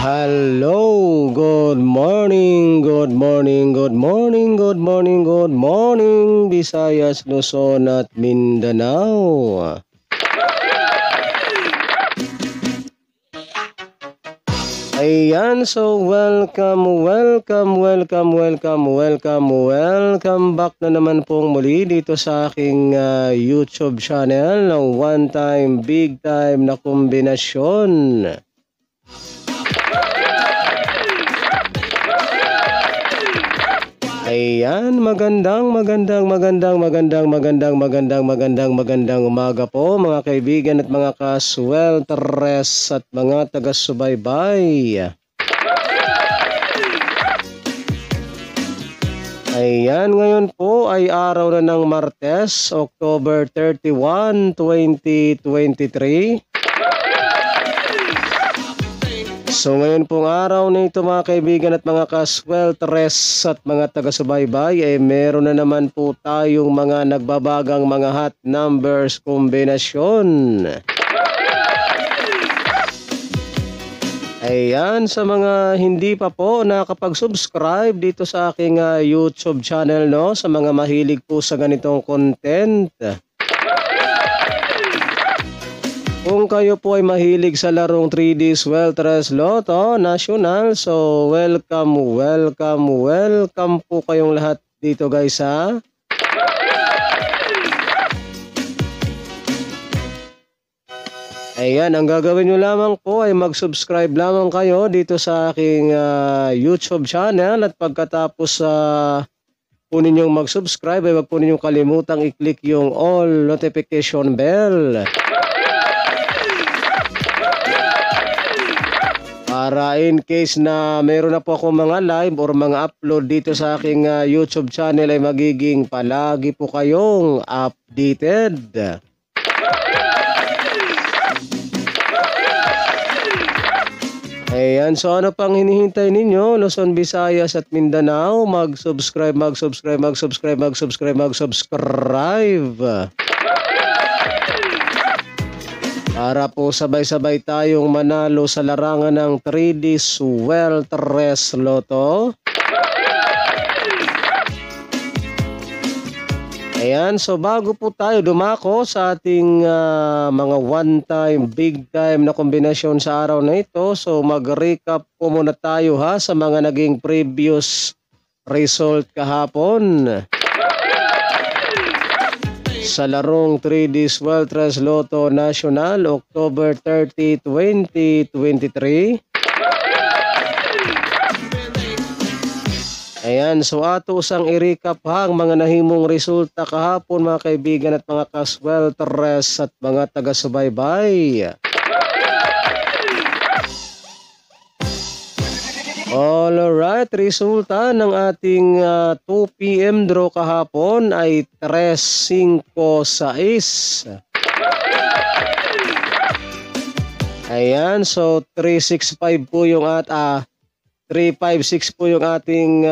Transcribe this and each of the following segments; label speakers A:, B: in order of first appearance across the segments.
A: Hello, good morning, good morning, good morning, good morning, good morning, Visayas, Luzon at Mindanao. Ayan, so welcome back na naman pong muli dito sa aking YouTube channel ng One Time Big Time na Kombinasyon. Ayan, magandang umaga po mga kaibigan at mga kaswelteres at mga taga-subaybay. Ayan, ngayon po ay araw na ng Martes, October 31, 2023. So ngayon pong araw na ito mga kaibigan at mga kaswelteres at mga taga-subaybay ay meron na naman po tayong mga nagbabagang mga hot numbers kombinasyon. Ayan, sa mga hindi pa po nakapag-subscribe dito sa aking YouTube channel, no, sa mga mahilig po sa ganitong content. Kung kayo po ay mahilig sa larong 3D Swelteres Lotto National, so welcome po kayong lahat dito guys ha. Ayan, ang gagawin nyo lamang po ay mag-subscribe lamang kayo dito sa aking YouTube channel at pagkatapos po ninyong mag-subscribe ay wag po ninyong kalimutang i-click yung all notification bell. Para in case na meron na po akong mga live or mga upload dito sa aking YouTube channel ay magiging palagi po kayong updated. Ayan, so ano pang hinihintay ninyo, Luzon, Visayas at Mindanao, mag-subscribe. Para po sabay-sabay tayong manalo sa larangan ng 3D Swelteres Lotto. Ayan, so bago po tayo dumako sa ating mga one-time, big-time na kombinasyon sa araw na ito, so mag-recap po muna tayo ha sa mga naging previous result kahapon. Sa larong 3D Swelteres Lotto National, October 30, 2023. Ayan, so ato usang i-recap ha ang mga nahimong resulta kahapon mga kaibigan at mga kaswelteres at mga taga-subaybay. Alright, resulta ng ating 2 PM draw kahapon ay 3-5-6. Ayan, so 3-6-5 po yung 3-5-6 po yung ating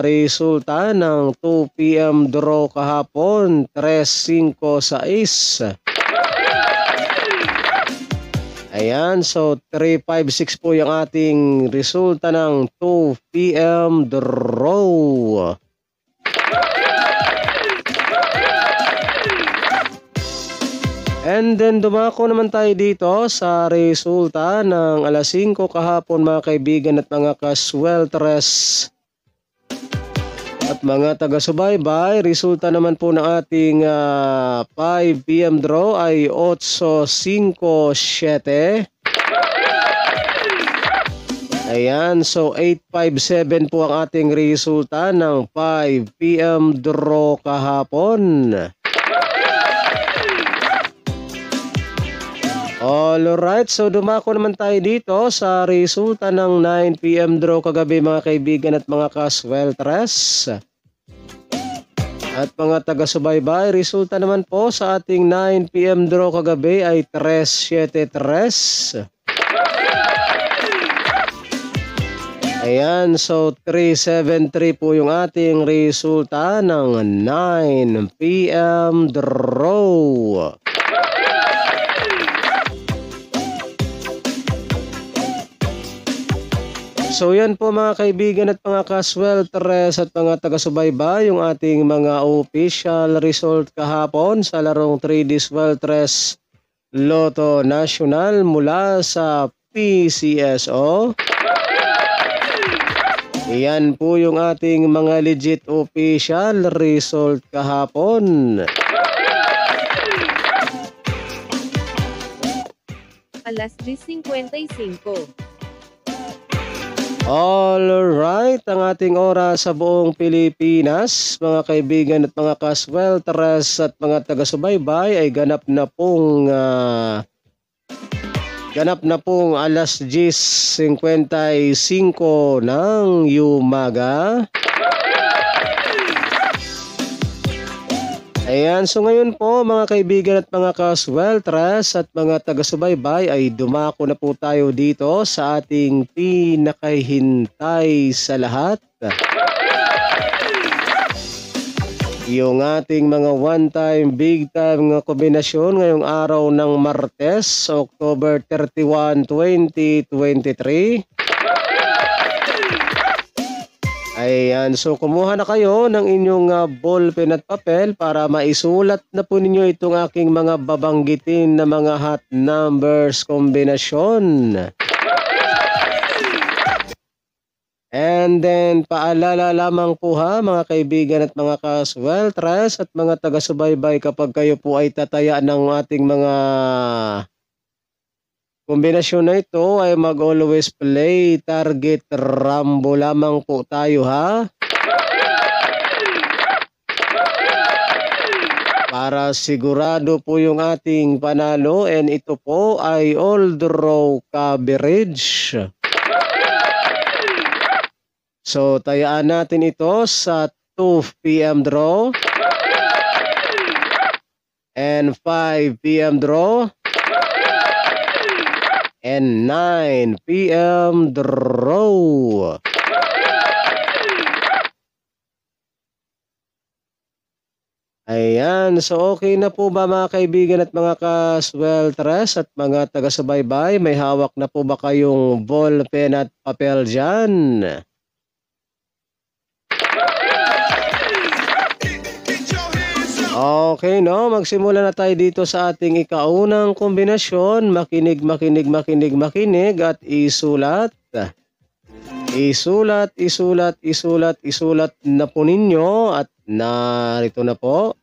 A: resulta ng 2 PM draw kahapon, 3-5-6. Ayan, so 3-5-6 po yung ating resulta ng 2 PM draw. And then dumako naman tayo dito sa resulta ng alas 5 kahapon mga kaibigan at mga kaswelteres at mga taga-subaybay. Resulta naman po ng ating 5 PM draw ay 8-5-7. Ayan, so 8-5-7 po ang ating resulta ng 5 PM draw kahapon. Alright, so dumako naman tayo dito sa resulta ng 9 PM draw kagabi mga kaibigan at mga kaswelteres at mga taga-subaybay. Resulta naman po sa ating 9 PM draw kagabi ay 3-7-3. Ayan, so 3-7-3 po yung ating resulta ng 9 PM draw. So yan po mga kaibigan at mga kasweltres at mga taga-subaybay, yung ating mga official result kahapon sa larong 3D Sweltres Lotto National mula sa PCSO. Yan po yung ating mga legit official result kahapon.
B: Alas 10:55.
A: Alright, ang ating oras sa buong Pilipinas, mga kaibigan at mga kasweltres at mga taga-subaybay ay ganap na pong alas 10:55 ng umaga. Ayan, so ngayon po mga kaibigan at mga kasweltres at mga taga-subaybay ay dumako na po tayo dito sa ating pinakahintay sa lahat. Yung ating mga one-time, big-time mga kombinasyon ngayong araw ng Martes, October 31, 2023. Ayan, so kumuha na kayo ng inyong ballpen at papel para maisulat na po ninyo itong aking mga babanggitin na mga hot numbers kombinasyon. And then paalala lamang po ha mga kaibigan at mga kasweltres at mga taga-subaybay, kapag kayo po ay tataya ng ating mga kombinasyon na ito ay mag-always play target rambo lamang po tayo ha. Para sigurado po yung ating panalo, and ito po ay all draw coverage. So tayaan natin ito sa 2 PM draw and 5 PM draw and 9 PM draw. Ayan, so okay na po ba mga kaibigan at mga kasweltres at mga taga-subaybay? May hawak na po ba kayong ballpen at papel dyan? Okay, no? Magsimula na tayo dito sa ating ikaunang kombinasyon. Makinig at isulat. Isulat na po ninyo at narito na po.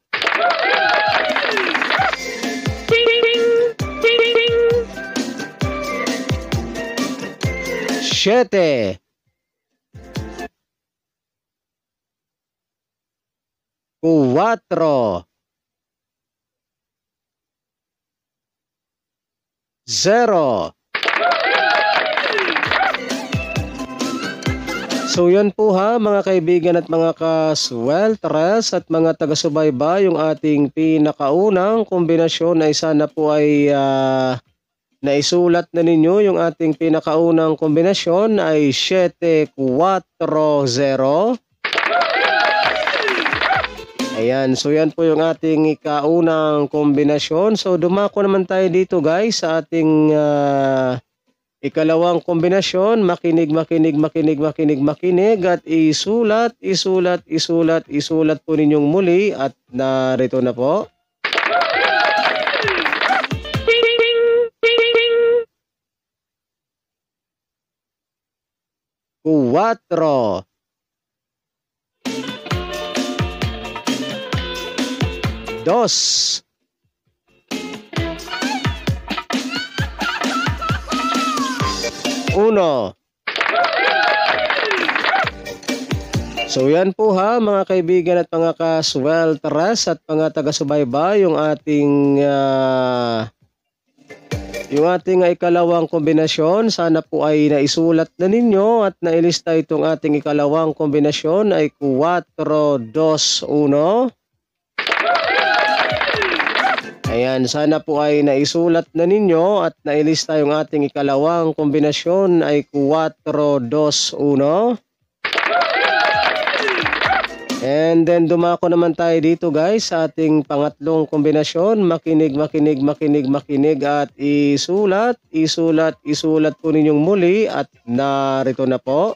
A: Siyete. 4 0. So yan po ha mga kaibigan at mga kasweltres at mga taga-subaybay, yung ating pinakaunang kombinasyon ay sana po ay naisulat na ninyo. Yung ating pinakaunang kombinasyon ay 7-4-0. Ayan, so yan po yung ating ikaunang kombinasyon. So dumako naman tayo dito guys sa ating ikalawang kombinasyon. Makinig at isulat po ninyong muli at narito na po. Kuwatro. 2 1. So yan po ha mga kaibigan at mga kasweltres at mga taga-subaybay, yung ating ikalawang kombinasyon. Sana po ay naisulat na ninyo at nailista itong ating ikalawang kombinasyon ay 4-2-1. Ayan, sana po ay naisulat na ninyo at nailista yung ating ikalawang kombinasyon ay 4-2-1. And then dumako naman tayo dito guys sa ating pangatlong kombinasyon. Makinig at isulat po ninyong muli at narito na po.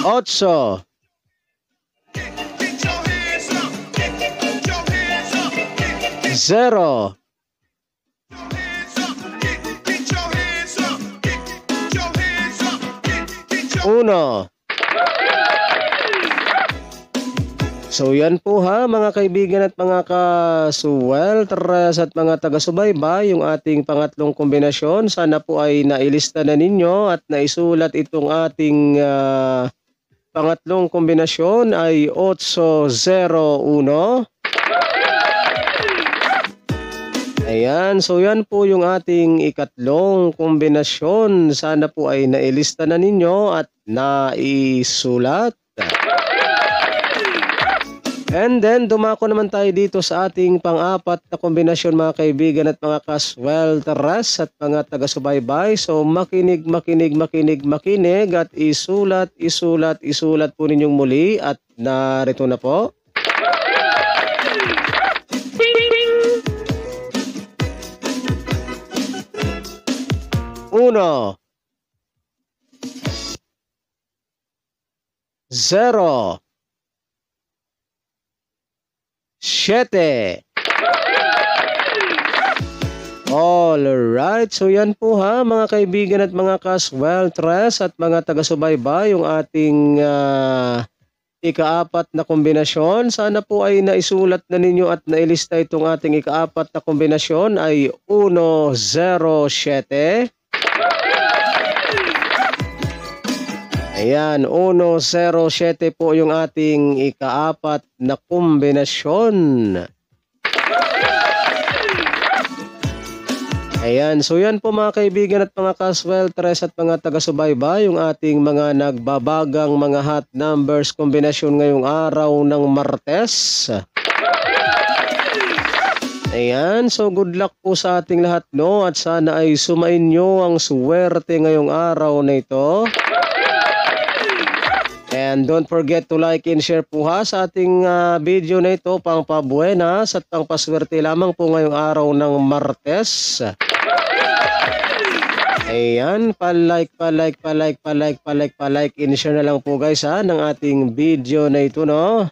A: Otso, zero, uno. So yan po ha mga kaibigan at mga ka-swelteres at mga taga-subaybay, yung ating pangatlong kombinasyon. Sana po ay nailista na ninyo at naisulat itong ating pangatlong kombinasyon ay 801. Ayan, so yan po yung ating ikatlong kombinasyon. Sana po ay nailista na ninyo at naisulat. And then, dumako naman tayo dito sa ating pang-apat na kombinasyon mga kaibigan at mga ka-swelteres at mga taga-subaybay. So, makinig at isulat po ninyong muli at narito na po. Uno, zero, siyete. Alright, so yan po ha mga kaibigan at mga ka-swelteres at mga taga-subaybay, yung ating ikaapat na kombinasyon. Sana po ay naisulat na ninyo at nailista itong ating ikaapat na kombinasyon ay 107. Ayan, 107 po yung ating ikaapat na kombinasyon. Ayan, so yan po mga kaibigan at mga ka-swelteres at mga taga-subaybay, yung ating mga nagbabagang mga hot numbers kombinasyon ngayong araw ng Martes. Ayan, so good luck po sa ating lahat no at sana ay sumain nyo ang swerte ngayong araw na ito. And don't forget to like and share po ha sa ating video na ito, pang pabuenas at pang paswerte lamang po ngayong araw ng Martes. Ayan, pa-like and share na lang po guys ha ng ating video na ito no.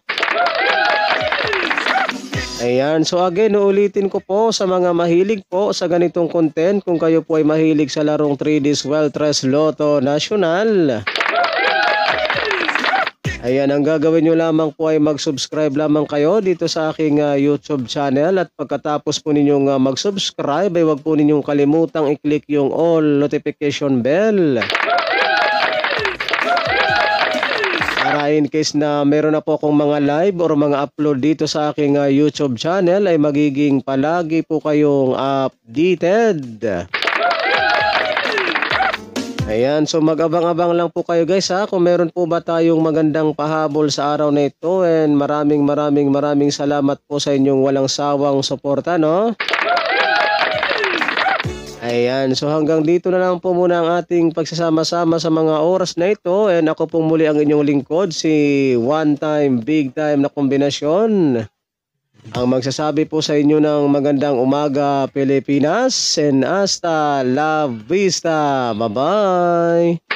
A: Ayan, so again, uulitin ko po sa mga mahilig po sa ganitong content, kung kayo po ay mahilig sa larong 3D Swelteres Lotto National. Ayan, ang gagawin nyo lamang po ay mag-subscribe lamang kayo dito sa aking YouTube channel at pagkatapos po ninyong mag-subscribe ay wag po ninyong kalimutang i-click yung all notification bell. Para in case na meron na po akong mga live or mga upload dito sa aking YouTube channel ay magiging palagi po kayong updated. Ayan, so mag-abang-abang lang po kayo guys ha kung meron po ba tayong magandang pahabol sa araw na ito, and maraming salamat po sa inyong walang sawang suporta no. Ayan, so hanggang dito na lang po muna ang ating pagsasama-sama sa mga oras na ito, and ako po muli ang inyong lingkod, si One Time Big Time na kombinasyon. Ang magsasabi po sa inyo ng magandang umaga Pilipinas, and hasta la vista. Bye-bye.